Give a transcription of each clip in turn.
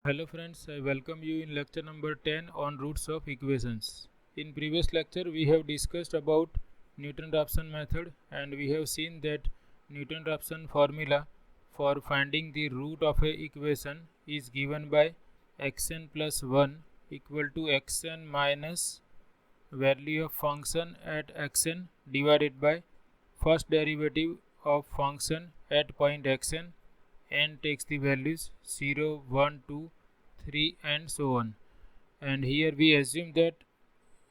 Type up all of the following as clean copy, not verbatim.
Hello friends, I welcome you in lecture number 10 on roots of equations. In previous lecture we have discussed about Newton-Raphson method and we have seen that Newton-Raphson formula for finding the root of a equation is given by xn plus 1 equal to xn minus value of function at xn divided by first derivative of function at point xn and takes the values 0, 1, 2, 3 and so on. And here we assume that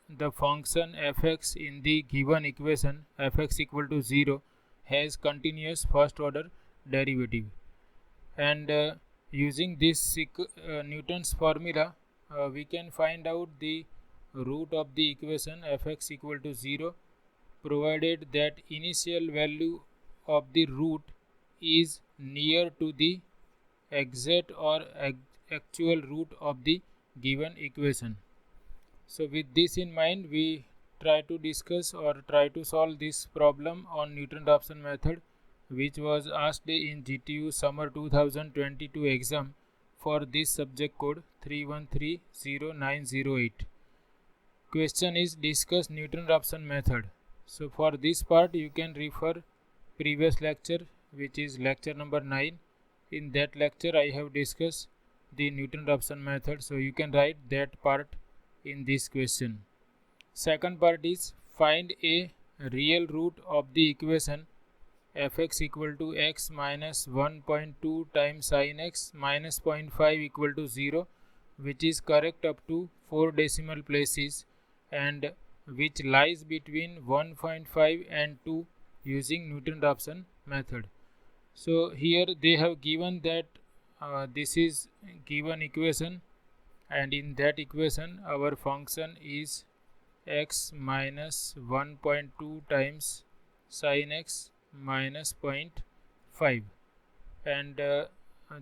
the function fx in the given equation fx equal to 0 has continuous first order derivative. And using this Newton's formula we can find out the root of the equation fx equal to 0 provided that initial value of the root is near to the exact or actual root of the given equation. So with this in mind, we try to discuss or try to solve this problem on Newton-Raphson method, which was asked in GTU Summer 2022 exam for this subject code 31300908. Question is discuss Newton-Raphson method. So for this part you can refer previous lecture, which is lecture number 9. In that lecture I have discussed the Newton-Raphson method, so you can write that part in this question. Second part is find a real root of the equation fx equal to x minus 1.2 times sin x minus 0.5 equal to 0, which is correct up to 4 decimal places and which lies between 1.5 and 2 using Newton-Raphson method. So here they have given that this is given equation, and in that equation our function is x minus 1.2 times sin x minus 0.5, and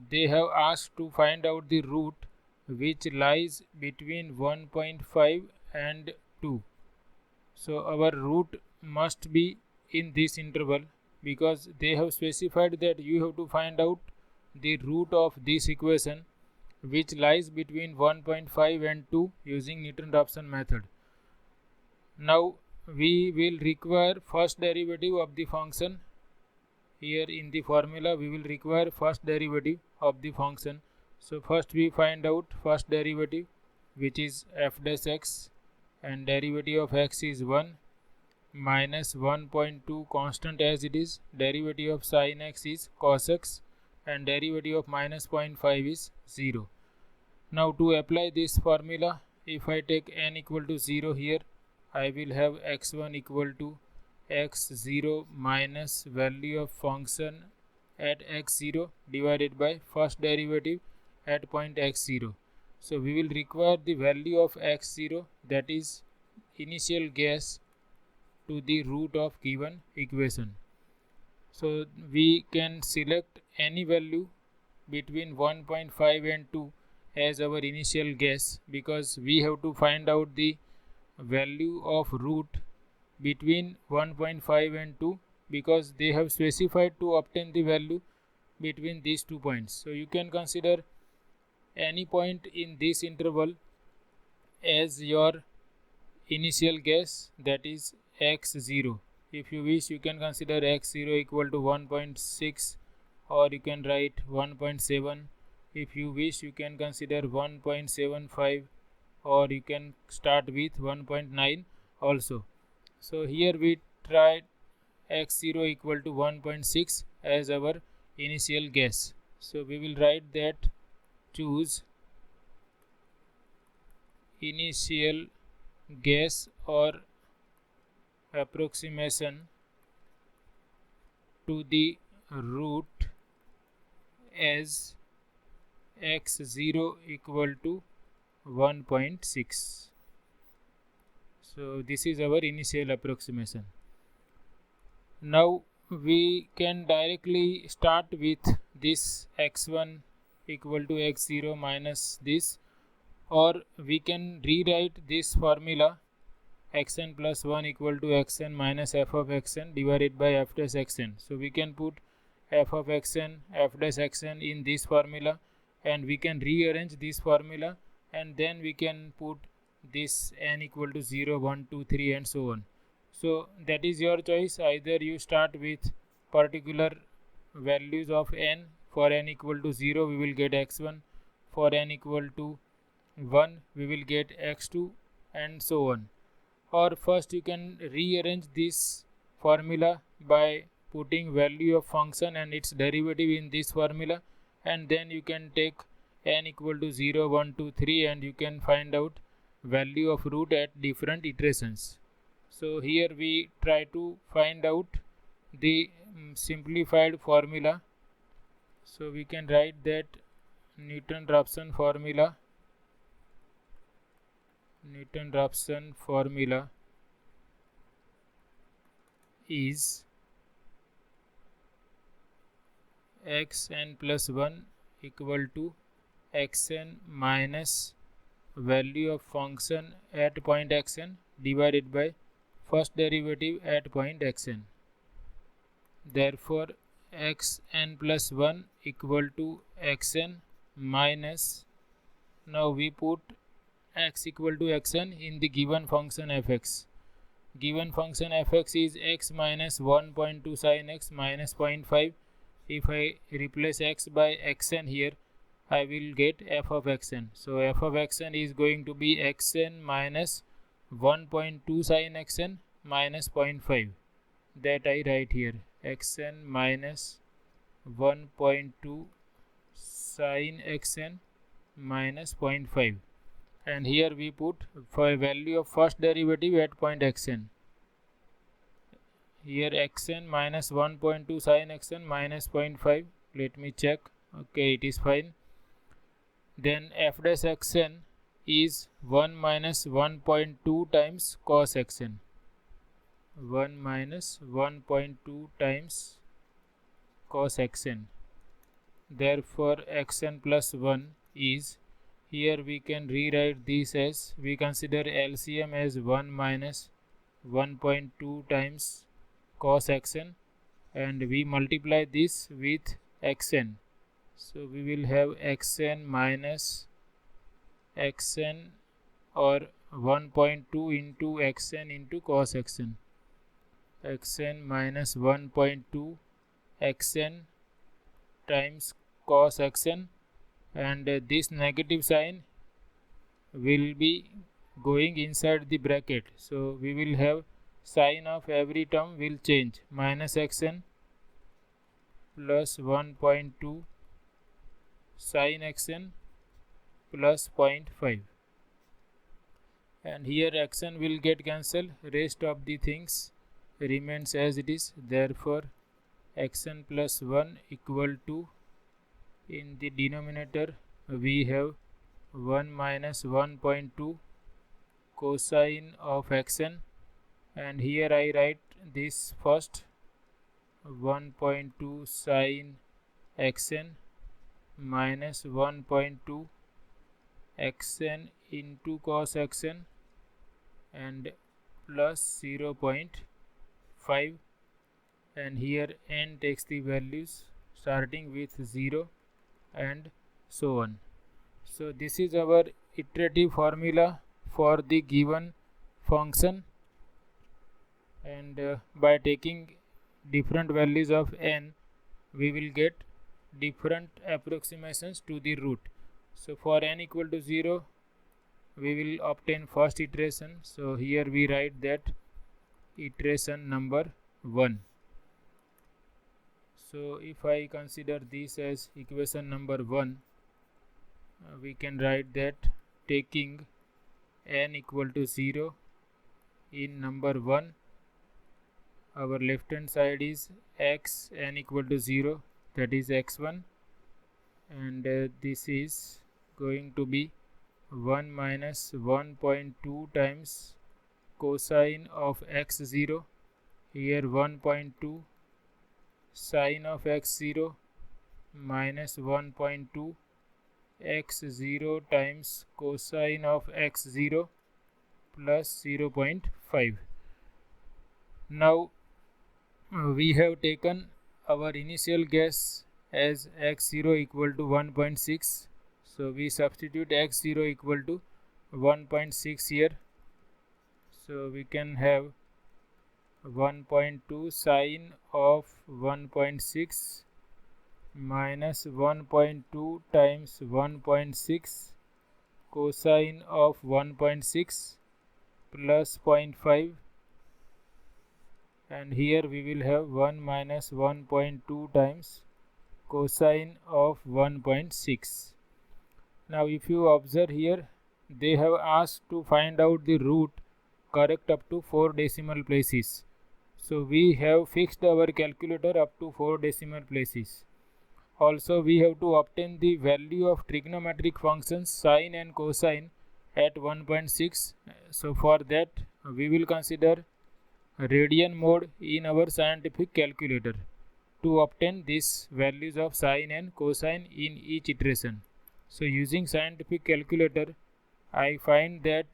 they have asked to find out the root which lies between 1.5 and 2. So our root must be in this interval, because they have specified that you have to find out the root of this equation which lies between 1.5 and 2 using Newton-Raphson method. Now we will require first derivative of the function. Here in the formula we will require first derivative of the function. So first we find out first derivative, which is f dash x, and derivative of x is 1 minus 1.2 constant as it is, derivative of sin x is cos x, and derivative of minus 0.5 is 0. Now to apply this formula, if I take n equal to 0 here, I will have x1 equal to x0 minus value of function at x0 divided by first derivative at point x0. So we will require the value of x0, that is initial guess to the root of given equation. So we can select any value between 1.5 and 2 as our initial guess, because we have to find out the value of root between 1.5 and 2, because they have specified to obtain the value between these 2 points. So you can consider any point in this interval as your initial guess, that is x0. If you wish, you can consider x0 equal to 1.6, or you can write 1.7. If you wish, you can consider 1.75, or you can start with 1.9 also. So here we tried x0 equal to 1.6 as our initial guess. So we will write that choose initial guess or approximation to the root as x0 equal to 1.6. So this is our initial approximation. Now we can directly start with this x1 equal to x0 minus this, or we can rewrite this formula xn plus 1 equal to xn minus f of xn divided by f dash xn. So we can put f of xn, f dash xn in this formula, and we can rearrange this formula, and then we can put this n equal to 0, 1, 2, 3 and so on. So that is your choice. Either you start with particular values of n. For n equal to 0 we will get x1, for n equal to 1 we will get x2 and so on. Or first you can rearrange this formula by putting value of function and its derivative in this formula, and then you can take n equal to 0, 1, 2, 3 and you can find out value of root at different iterations. So here we try to find out the simplified formula. So we can write that Newton-Raphson formula is xn plus 1 equal to xn minus value of function at point xn divided by first derivative at point xn. Therefore xn plus 1 equal to xn minus, now we put x equal to xn in the given function fx. Given function fx is x minus 1.2 sin x minus 0.5. If I replace x by xn here, I will get f of xn. So f of xn is going to be xn minus 1.2 sin xn minus 0.5. That I write here, xn minus 1.2 sin xn minus 0.5. And here we put for a value of first derivative at point xn. Here xn minus 1.2 sin xn minus 0.5. Let me check. Okay, it is fine. Then f dash xn is 1 minus 1.2 times cos xn. 1 minus 1.2 times cos xn. Therefore xn plus 1 is, here we can rewrite this as, we consider LCM as 1 minus 1.2 times cos xn and we multiply this with xn. So we will have xn minus xn or 1.2 into xn into cos xn. Xn minus 1.2 xn times cos xn, and this negative sign will be going inside the bracket. So we will have sign of every term will change, minus xn plus 1.2 sin xn plus 0.5, and here xn will get cancelled, rest of the things remains as it is. Therefore xn plus 1 equal to, in the denominator we have 1 minus 1.2 cosine of xn, and here I write this first, 1.2 sin xn minus 1.2 xn into cos xn and plus 0.5, and here n takes the values starting with 0 and so on. So this is our iterative formula for the given function, and by taking different values of n we will get different approximations to the root. So for n equal to 0 we will obtain first iteration. So here we write that iteration number 1. So if I consider this as equation number 1, we can write that taking n equal to 0 in number 1, our left hand side is x n equal to 0, that is x1, and this is going to be 1 minus 1.2 times cosine of x0, here 1.2 sine of x0 minus 1.2 x0 times cosine of x0 plus 0.5. Now we have taken our initial guess as x0 equal to 1.6 So we substitute x0 equal to 1.6 here. So we can have 1.2 sine of 1.6 minus 1.2 times 1.6 cosine of 1.6 plus 0.5, and here we will have 1 minus 1.2 times cosine of 1.6. Now if you observe here, they have asked to find out the root correct up to 4 decimal places. So we have fixed our calculator up to 4 decimal places. Also we have to obtain the value of trigonometric functions sine and cosine at 1.6. So for that we will consider radian mode in our scientific calculator to obtain these values of sine and cosine in each iteration. So using scientific calculator, I find that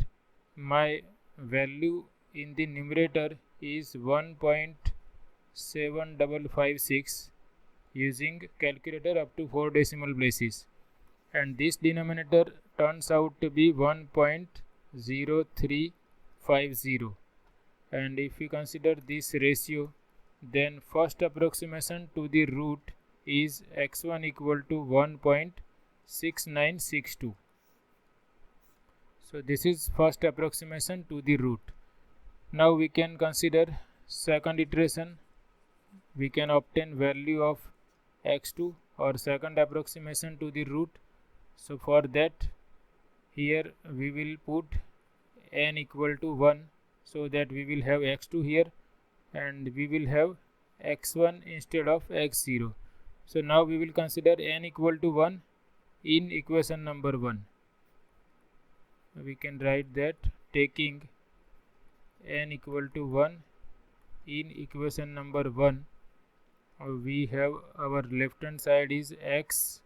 my value in the numerator is 1.7556 using calculator up to 4 decimal places, and this denominator turns out to be 1.0350. And if we consider this ratio, then first approximation to the root is x1 equal to 1.6962. So this is first approximation to the root. Now we can consider second iteration. We can obtain value of x2 or second approximation to the root. So for that, here we will put n equal to 1, so that we will have x2 here and we will have x1 instead of x0. So now we will consider n equal to 1 in equation number 1. We can write that taking n equal to 1 in equation number 1, we have our left hand side is x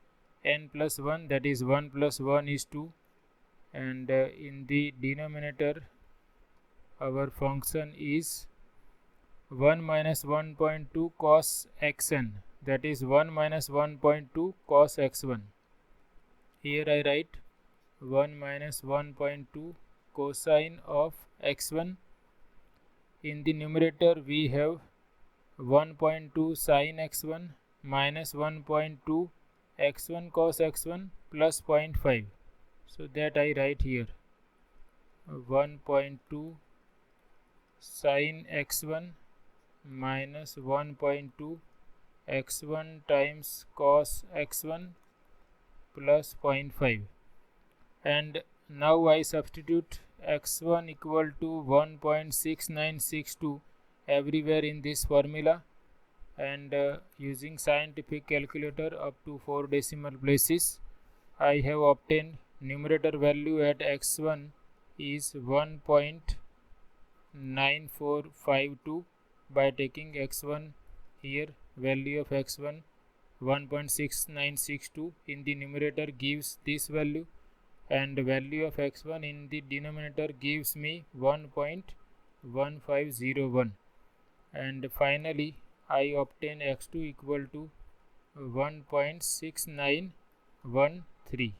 n plus 1, that is 1 plus 1 is 2, and in the denominator our function is 1 minus 1.2 cos xn, that is 1 minus 1.2 cos x1. Here I write 1 minus 1.2 cosine of x1. In the numerator we have 1.2 sine x1 minus 1.2 x1 cos x1 plus 0.5. So that I write here 1.2 sine x1 minus 1.2 x1 times cos x1 plus 0.5. And now I substitute x1 equal to 1.6962 everywhere in this formula, and using scientific calculator up to 4 decimal places, I have obtained numerator value at x1 is 1.9452 by taking x1 here, value of x1 1.6962 in the numerator gives this value, and value of x1 in the denominator gives me 1.1501, and finally I obtain x2 equal to 1.6913.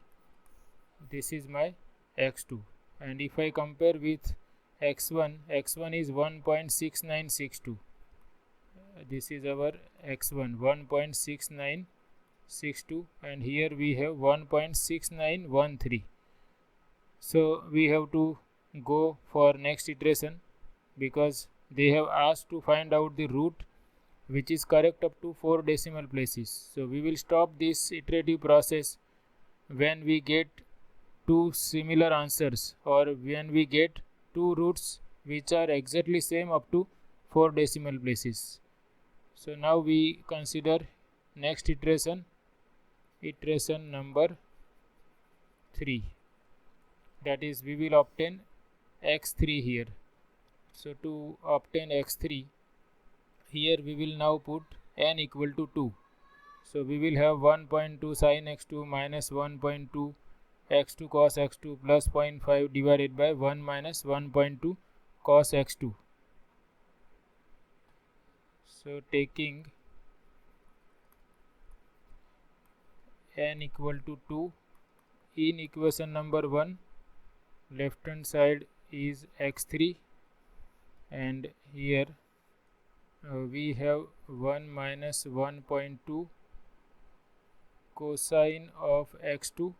This is my x2, and if I compare with x1, x1 is 1.6962. This is our x1 1.6962, and here we have 1.6913. So we have to go for next iteration because they have asked to find out the root which is correct up to 4 decimal places. So we will stop this iterative process when we get two similar answers, or when we get two roots which are exactly same up to 4 decimal places. So now we consider next iteration, iteration number 3, that is we will obtain x3 here. So to obtain x3, here we will now put n equal to 2. So we will have 1.2 sin x2 minus 1.2 x2 cos x2 plus 0.5 divided by 1 minus 1.2 cos x2. So taking n equal to 2 in equation number 1, left hand side is x3, and here we have 1 minus 1.2 cosine of x2,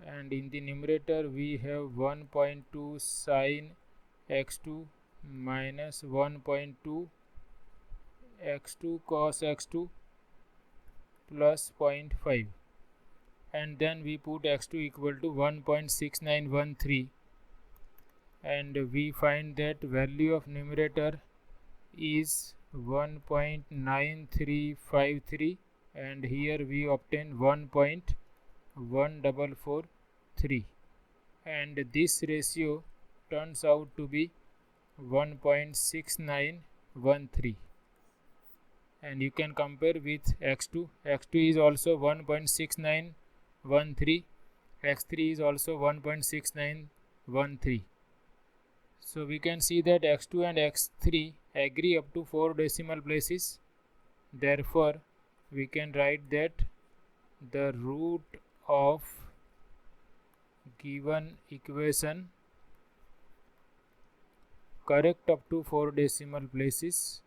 and in the numerator we have 1.2 sine x2 minus 1.2 x2 cos x2 plus 0.5, and then we put x2 equal to 1.6913, and we find that value of numerator is 1.9353, and here we obtain 1.1443, and this ratio turns out to be 1.6913, and you can compare with x2. x2 is also 1.6913, x3 is also 1.6913. So we can see that x2 and x3 agree up to 4 decimal places. Therefore we can write that the root of given equation correct up to 4 decimal places,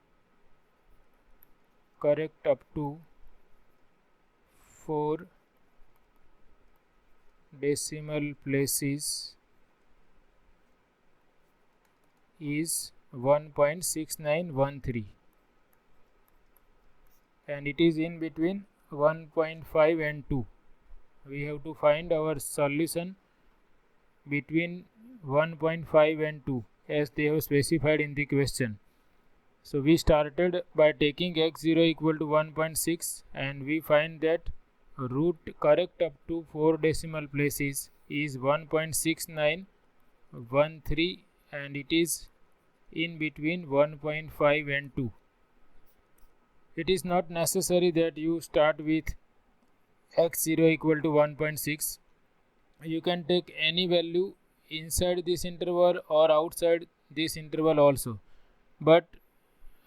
correct up to 4 decimal places is 1.6913, and it is in between 1.5 and 2. We have to find our solution between 1.5 and 2 as they have specified in the question. So we started by taking x0 equal to 1.6, and we find that root correct up to 4 decimal places is 1.6913, and it is in between 1.5 and 2. It is not necessary that you start with x0 equal to 1.6. You can take any value inside this interval or outside this interval also, but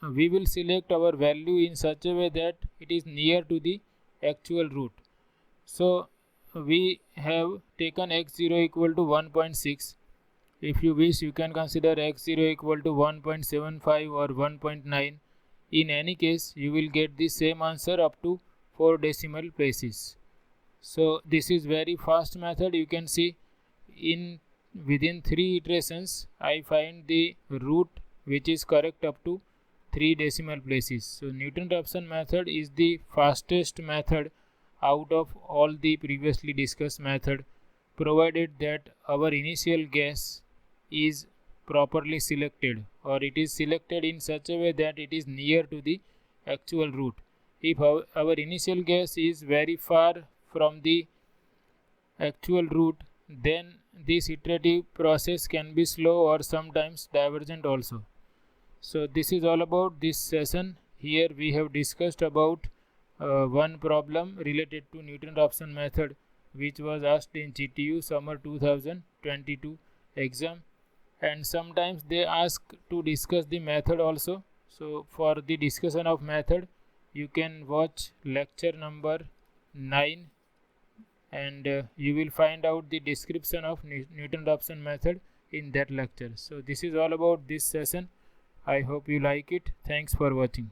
we will select our value in such a way that it is near to the actual root. So we have taken x0 equal to 1.6. If you wish, you can consider x0 equal to 1.75 or 1.9. In any case, you will get the same answer up to 4 decimal places. So this is very fast method. You can see within 3 iterations I find the root which is correct up to 3 decimal places. So Newton-Raphson method is the fastest method out of all the previously discussed method, provided that our initial guess is properly selected, or it is selected in such a way that it is near to the actual root. If our initial guess is very far from the actual root, then this iterative process can be slow or sometimes divergent also. So this is all about this session. Here we have discussed about one problem related to Newton-Raphson method, which was asked in GTU Summer 2022 exam, and sometimes they ask to discuss the method also. So for the discussion of method, you can watch lecture number 9, and you will find out the description of Newton-Raphson method in that lecture. So this is all about this session. I hope you like it. Thanks for watching.